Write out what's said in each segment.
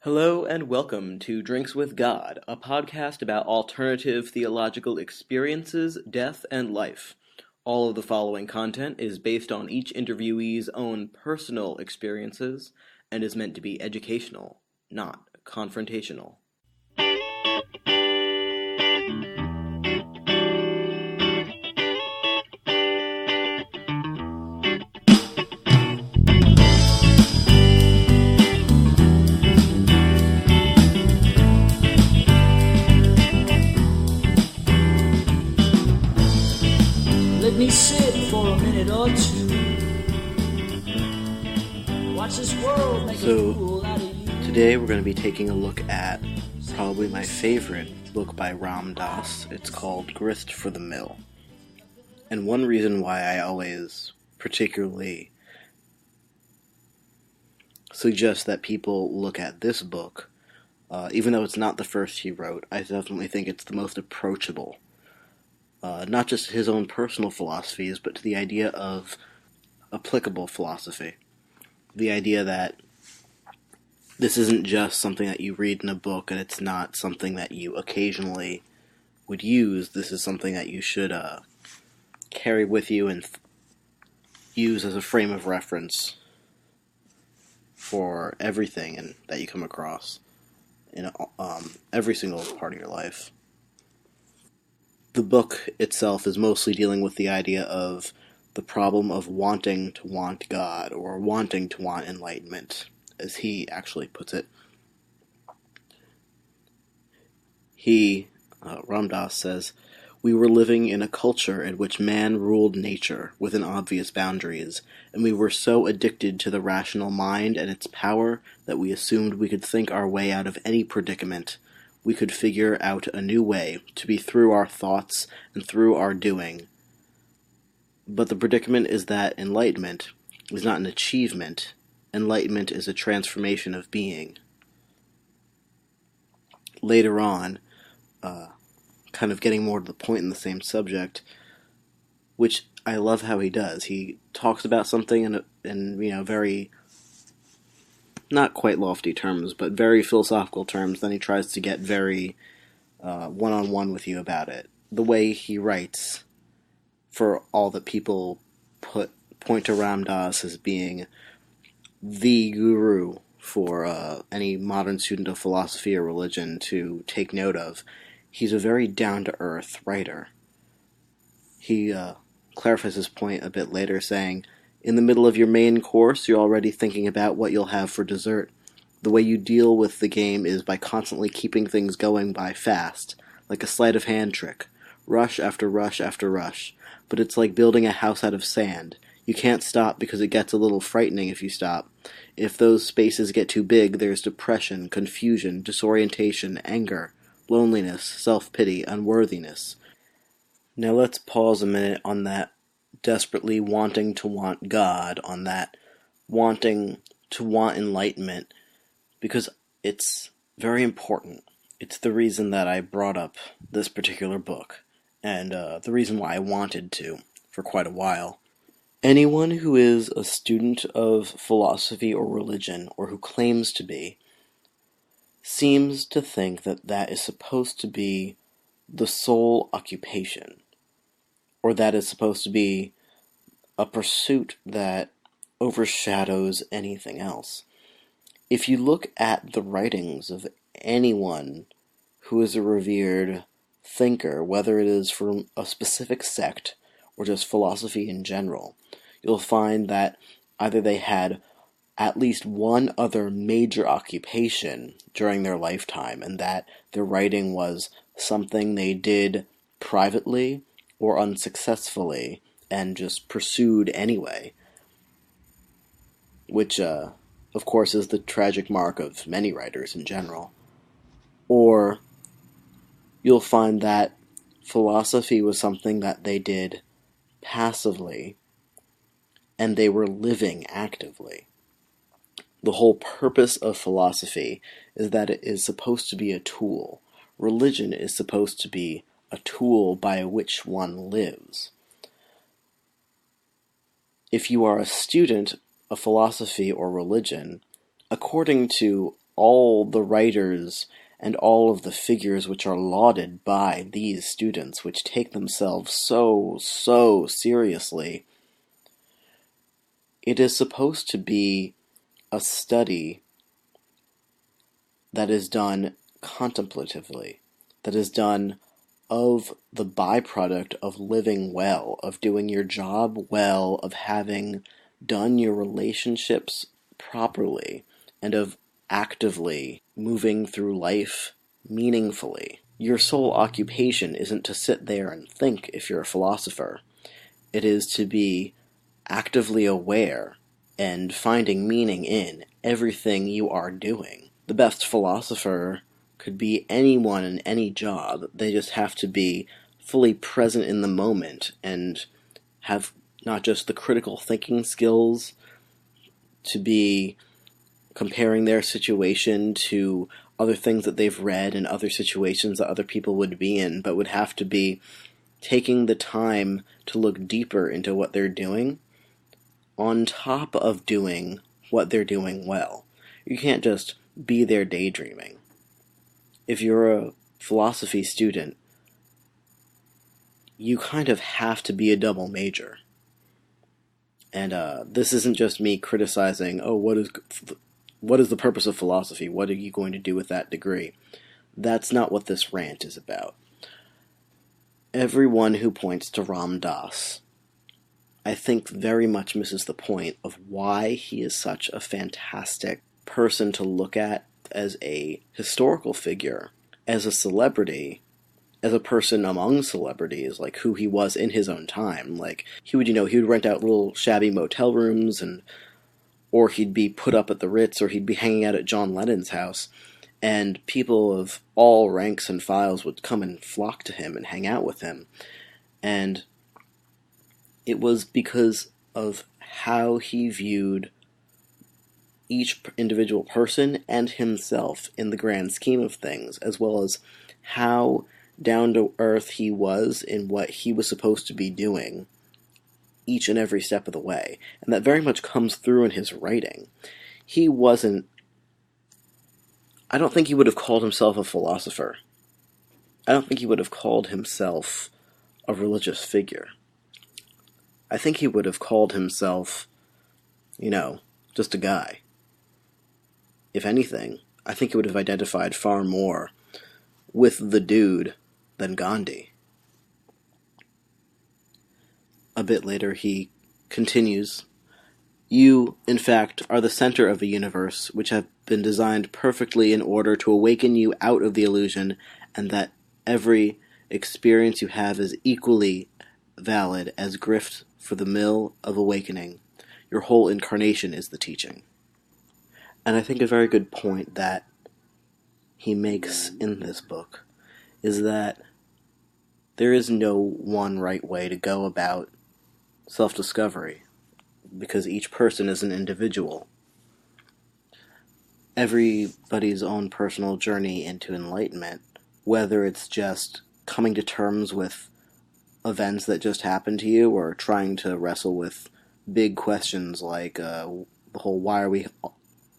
Hello and welcome to Drinks with God, a podcast about alternative theological experiences, death, and life. All of the following content is based on each interviewee's own personal experiences and is meant to be educational, not confrontational. Let me sit for a minute or two. Watch this world make a fool out of you. Today we're going to be taking a look at probably my favorite book by Ram Dass. It's called Grist for the Mill. And one reason why I always particularly suggest that people look at this book, even though it's not the first he wrote, I definitely think it's the most approachable. Not just his own personal philosophies, but to the idea of applicable philosophy. The idea that this isn't just something that you read in a book, and it's not something that you occasionally would use. This is something that you should carry with you and use as a frame of reference for everything and that you come across in every single part of your life. The book itself is mostly dealing with the idea of the problem of wanting to want God, or wanting to want enlightenment, as he actually puts it. Ram Dass says, "We were living in a culture in which man ruled nature within obvious boundaries, and we were so addicted to the rational mind and its power that we assumed we could think our way out of any predicament. We could figure out a new way to be through our thoughts and through our doing. But the predicament is that enlightenment is not an achievement. Enlightenment is a transformation of being." Later on, kind of getting more to the point in the same subject, which I love how he does. He talks about something in very, not quite lofty terms, but very philosophical terms. Then he tries to get very one-on-one with you about it. The way he writes, for all that people point to Ram Dass as being the guru for any modern student of philosophy or religion to take note of. He's a very down-to-earth writer. He clarifies his point a bit later, saying, "In the middle of your main course, you're already thinking about what you'll have for dessert. The way you deal with the game is by constantly keeping things going by fast, like a sleight of hand trick. Rush after rush after rush. But it's like building a house out of sand. You can't stop because it gets a little frightening if you stop. If those spaces get too big, there's depression, confusion, disorientation, anger, loneliness, self-pity, unworthiness." Now let's pause a minute on that desperately wanting to want God, on that wanting to want enlightenment, because it's very important. It's the reason that I brought up this particular book, and the reason why I wanted to for quite a while. Anyone who is a student of philosophy or religion, or who claims to be, seems to think that that is supposed to be the sole occupation, or that is supposed to be a pursuit that overshadows anything else. If you look at the writings of anyone who is a revered thinker, whether it is from a specific sect or just philosophy in general, you'll find that either they had at least one other major occupation during their lifetime, and that their writing was something they did privately or unsuccessfully and just pursued anyway, which of course is the tragic mark of many writers in general. Or you'll find that philosophy was something that they did passively and they were living actively. The whole purpose of philosophy is that it is supposed to be a tool. Religion is supposed to be a tool by which one lives. If you are a student of philosophy or religion, according to all the writers and all of the figures which are lauded by these students, which take themselves so seriously, it is supposed to be a study that is done contemplatively, that is done of the byproduct of living well, of doing your job well, of having done your relationships properly, and of actively moving through life meaningfully. Your sole occupation isn't to sit there and think if you're a philosopher. It is to be actively aware and finding meaning in everything you are doing. The best philosopher could be anyone in any job. They just have to be fully present in the moment and have not just the critical thinking skills to be comparing their situation to other things that they've read and other situations that other people would be in, but would have to be taking the time to look deeper into what they're doing on top of doing what they're doing well. You can't just be there daydreaming. If you're a philosophy student, you kind of have to be a double major. And this isn't just me criticizing, oh, what is the purpose of philosophy? What are you going to do with that degree? That's not what this rant is about. Everyone who points to Ram Dass, I think, very much misses the point of why he is such a fantastic person to look at as a historical figure, as a celebrity, as a person among celebrities, like who he was in his own time. Like, he would rent out little shabby motel rooms, or he'd be put up at the Ritz, or he'd be hanging out at John Lennon's house, and people of all ranks and files would come and flock to him and hang out with him. And it was because of how he viewed each individual person and himself in the grand scheme of things, as well as how down to earth he was in what he was supposed to be doing each and every step of the way. And that very much comes through in his writing. I don't think he would have called himself a philosopher. I don't think he would have called himself a religious figure. I think he would have called himself, just a guy. If anything, I think he would have identified far more with the dude than Gandhi. A bit later, he continues, "You, in fact, are the center of a universe which have been designed perfectly in order to awaken you out of the illusion, and that every experience you have is equally valid as grist for the mill of awakening. Your whole incarnation is the teaching." And I think a very good point that he makes in this book is that there is no one right way to go about self-discovery, because each person is an individual. Everybody's own personal journey into enlightenment, whether it's just coming to terms with events that just happened to you, or trying to wrestle with big questions like the whole "why are we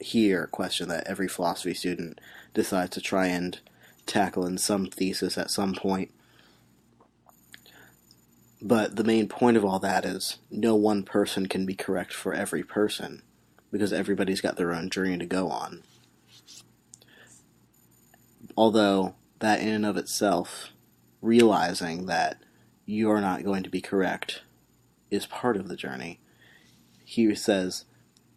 here" question that every philosophy student decides to try and tackle in some thesis at some point. But the main point of all that is no one person can be correct for every person, because everybody's got their own journey to go on. Although, that in and of itself, realizing that you're not going to be correct is part of the journey. He says,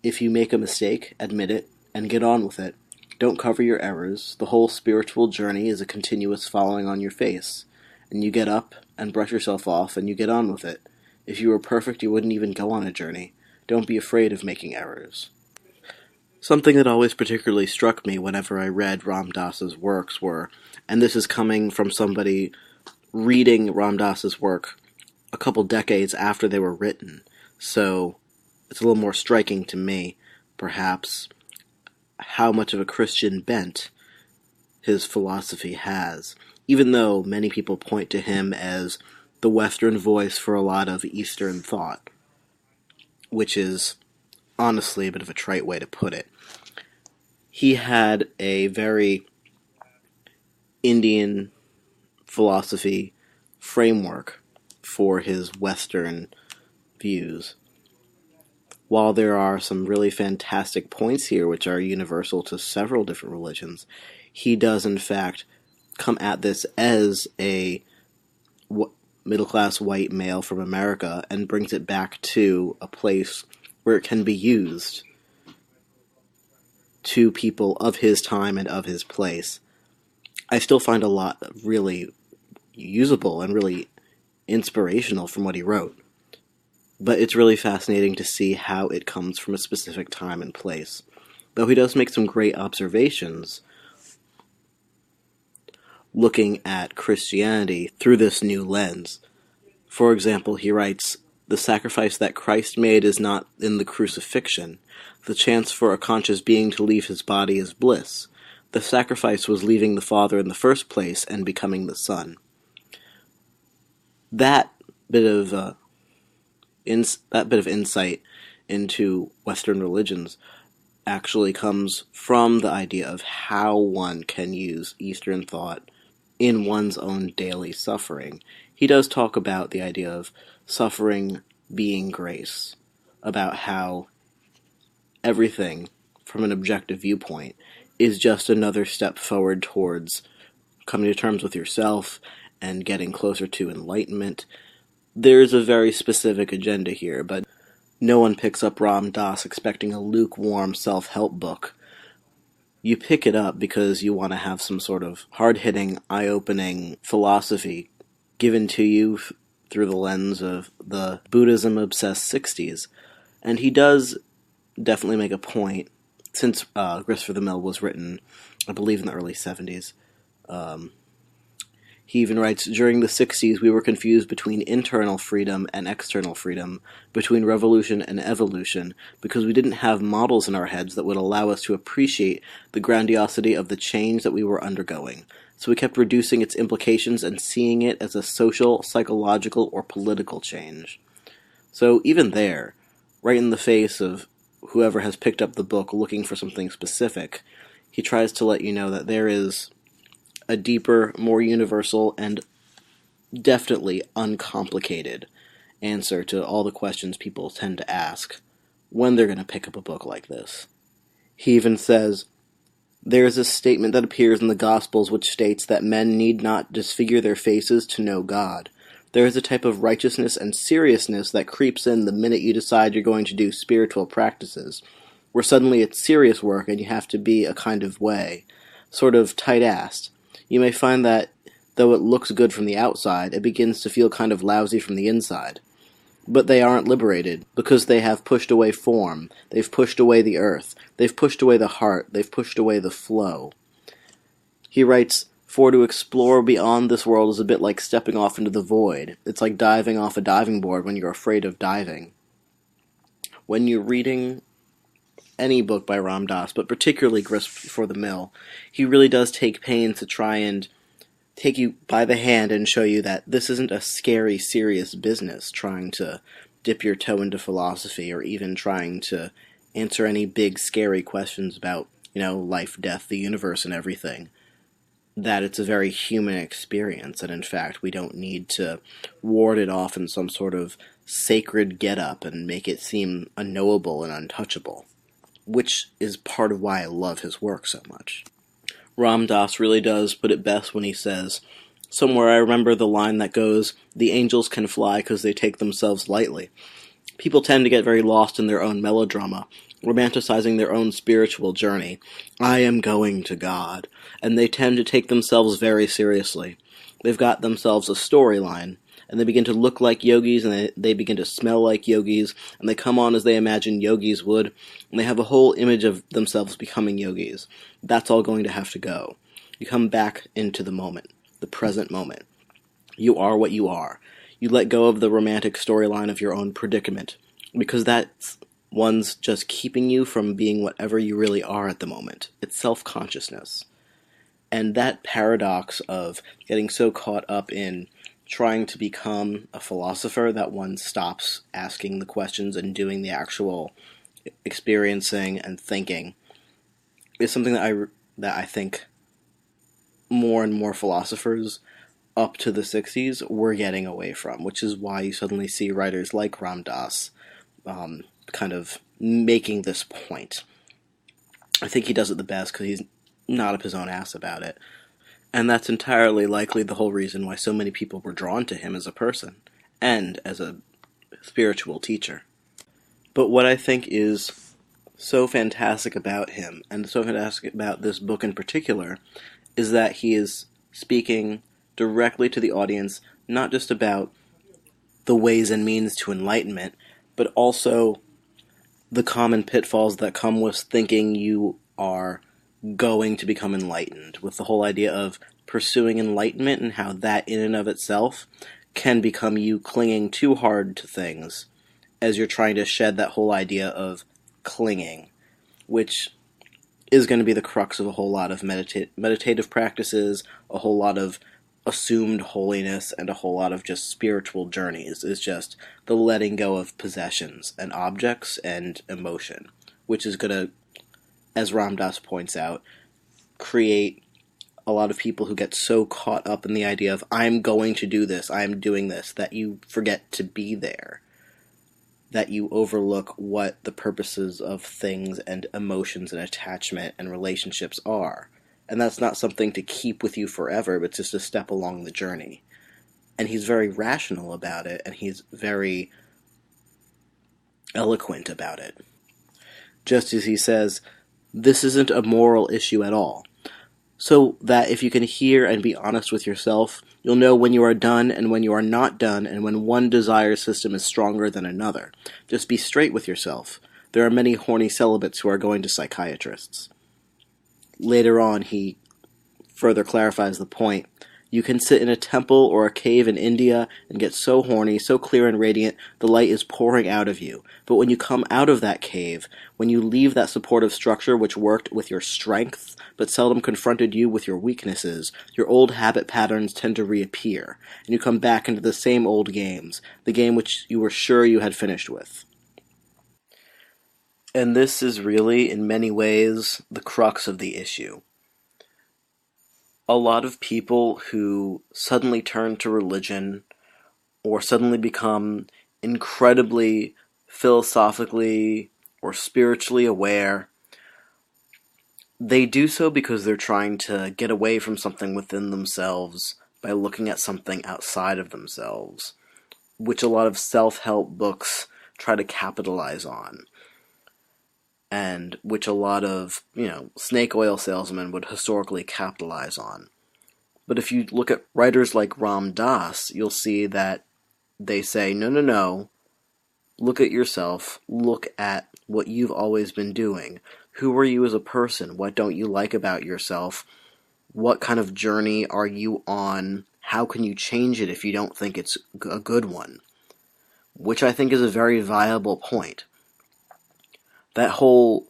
if you make a mistake, admit it, and get on with it. Don't cover your errors. The whole spiritual journey is a continuous falling on your face. And you get up and brush yourself off and you get on with it. If you were perfect, you wouldn't even go on a journey. Don't be afraid of making errors. Something that always particularly struck me whenever I read Ram Dass's works were, and this is coming from somebody reading Ram Dass's work a couple decades after they were written, so it's a little more striking to me, perhaps, how much of a Christian bent his philosophy has, even though many people point to him as the Western voice for a lot of Eastern thought, which is honestly a bit of a trite way to put it. he had a very Indian philosophy framework for his Western views. While there are some really fantastic points here which are universal to several different religions, he does in fact come at this as a middle-class white male from America and brings it back to a place where it can be used to people of his time and of his place. I still find a lot really usable and really inspirational from what he wrote. But it's really fascinating to see how it comes from a specific time and place. Though he does make some great observations looking at Christianity through this new lens. For example, he writes, "The sacrifice that Christ made is not in the crucifixion. The chance for a conscious being to leave his body is bliss. The sacrifice was leaving the Father in the first place and becoming the Son." That bit of insight into Western religions actually comes from the idea of how one can use Eastern thought in one's own daily suffering. He does talk about the idea of suffering being grace, about how everything, from an objective viewpoint, is just another step forward towards coming to terms with yourself and getting closer to enlightenment. There's a very specific agenda here, but no one picks up Ram Dass expecting a lukewarm self-help book. You pick it up because you want to have some sort of hard-hitting, eye-opening philosophy given to you through the lens of the Buddhism-obsessed 60s. And he does definitely make a point, since Grist for the Mill was written, I believe, in the early 70s. He even writes, "During the 60s, we were confused between internal freedom and external freedom, between revolution and evolution, because we didn't have models in our heads that would allow us to appreciate the grandiosity of the change that we were undergoing. So we kept reducing its implications and seeing it as a social, psychological, or political change." So even there, right in the face of whoever has picked up the book looking for something specific, he tries to let you know that there is a deeper, more universal, and definitely uncomplicated answer to all the questions people tend to ask when they're going to pick up a book like this. He even says, "There is a statement that appears in the Gospels which states that men need not disfigure their faces to know God. There is a type of righteousness and seriousness that creeps in the minute you decide you're going to do spiritual practices, where suddenly it's serious work and you have to be a kind of way, sort of tight-assed. You may find that, though it looks good from the outside, it begins to feel kind of lousy from the inside. But they aren't liberated, because they have pushed away form, they've pushed away the earth, they've pushed away the heart, they've pushed away the flow." He writes, "For to explore beyond this world is a bit like stepping off into the void. It's like diving off a diving board when you're afraid of diving." When you're reading any book by Ram Dass, but particularly Grist for the Mill, he really does take pains to try and take you by the hand and show you that this isn't a scary, serious business trying to dip your toe into philosophy or even trying to answer any big, scary questions about, life, death, the universe, and everything. That it's a very human experience, and in fact, we don't need to ward it off in some sort of sacred get-up and make it seem unknowable and untouchable, which is part of why I love his work so much. Ram Dass really does put it best when he says, "Somewhere I remember the line that goes, 'The angels can fly because they take themselves lightly.' People tend to get very lost in their own melodrama, romanticizing their own spiritual journey. I am going to God, and they tend to take themselves very seriously. They've got themselves a storyline, and they begin to look like yogis, and they begin to smell like yogis, and they come on as they imagine yogis would, and they have a whole image of themselves becoming yogis. That's all going to have to go. You come back into the moment, the present moment. You are what you are. You let go of the romantic storyline of your own predicament, because that's one's just keeping you from being whatever you really are at the moment. It's self-consciousness. And that paradox of getting so caught up in trying to become a philosopher that one stops asking the questions and doing the actual experiencing and thinking, is something that I think more and more philosophers up to the 60s were getting away from, which is why you suddenly see writers like Ram Dass kind of making this point. I think he does it the best because he's not up his own ass about it. And that's entirely likely the whole reason why so many people were drawn to him as a person and as a spiritual teacher. But what I think is so fantastic about him, and so fantastic about this book in particular, is that he is speaking directly to the audience, not just about the ways and means to enlightenment, but also the common pitfalls that come with thinking you are going to become enlightened, with the whole idea of pursuing enlightenment and how that in and of itself can become you clinging too hard to things as you're trying to shed that whole idea of clinging, which is going to be the crux of a whole lot of meditative practices, a whole lot of assumed holiness, and a whole lot of just spiritual journeys, is just the letting go of possessions and objects and emotion, which is going to, as Ram Dass points out, create a lot of people who get so caught up in the idea of, I'm going to do this, I'm doing this, that you forget to be there, that you overlook what the purposes of things and emotions and attachment and relationships are. And that's not something to keep with you forever, but just a step along the journey. And he's very rational about it, and he's very eloquent about it. Just as he says, this isn't a moral issue at all. So that if you can hear and be honest with yourself, you'll know when you are done and when you are not done, and when one desire system is stronger than another. Just be straight with yourself. There are many horny celibates who are going to psychiatrists. Later on, he further clarifies the point. You can sit in a temple or a cave in India and get so horny, so clear and radiant, the light is pouring out of you. But when you come out of that cave, when you leave that supportive structure which worked with your strength, but seldom confronted you with your weaknesses, your old habit patterns tend to reappear, and you come back into the same old games, the game which you were sure you had finished with. And this is really, in many ways, the crux of the issue. A lot of people who suddenly turn to religion or suddenly become incredibly philosophically or spiritually aware, they do so because they're trying to get away from something within themselves by looking at something outside of themselves, which a lot of self-help books try to capitalize on, and which a lot of, snake oil salesmen would historically capitalize on. But if you look at writers like Ram Dass, you'll see that they say, no, look at yourself, look at what you've always been doing. Who are you as a person? What don't you like about yourself? What kind of journey are you on? How can you change it if you don't think it's a good one? Which I think is a very viable point. That whole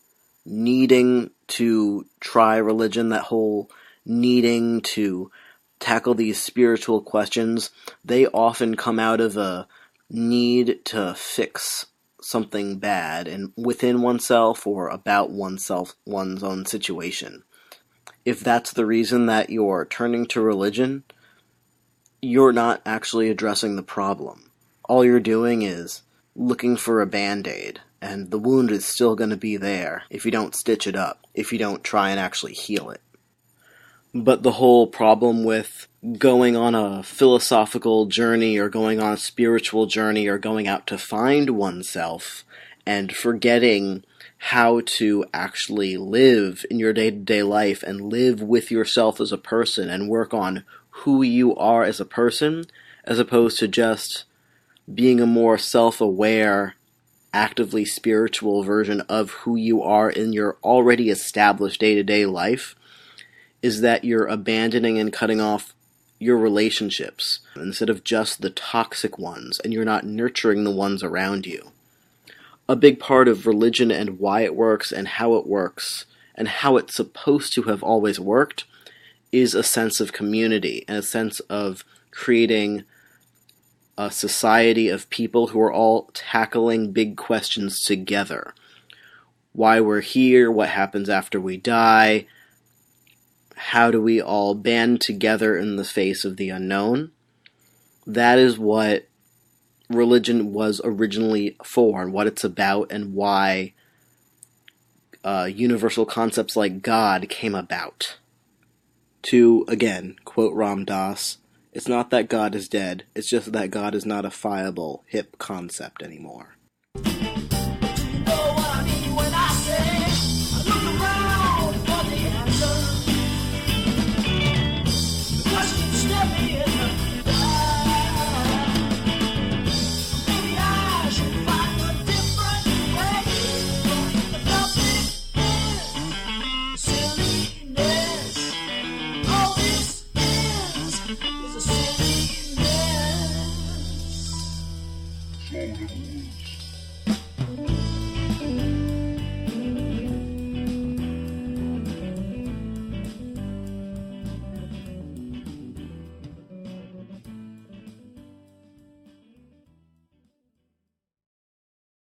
needing to try religion, that whole needing to tackle these spiritual questions, they often come out of a need to fix something bad and within oneself or about oneself, one's own situation. If that's the reason that you're turning to religion, you're not actually addressing the problem. All you're doing is looking for a band-aid, and the wound is still going to be there if you don't stitch it up, if you don't try and actually heal it. But the whole problem with going on a philosophical journey or going on a spiritual journey or going out to find oneself and forgetting how to actually live in your day-to-day life and live with yourself as a person and work on who you are as a person, as opposed to just being a more self-aware, actively spiritual version of who you are in your already established day-to-day life, is that you're abandoning and cutting off your relationships instead of just the toxic ones, and you're not nurturing the ones around you. A big part of religion and why it works and how it's supposed to have always worked is a sense of community and a sense of creating a society of people who are all tackling big questions together. why we're here, what happens after we die, how do we all band together in the face of the unknown. That is what religion was originally for, and what it's about, and why universal concepts like God came about. To, again, quote Ram Dass, it's not that God is dead, it's just that God is not a viable, hip concept anymore. Silliness.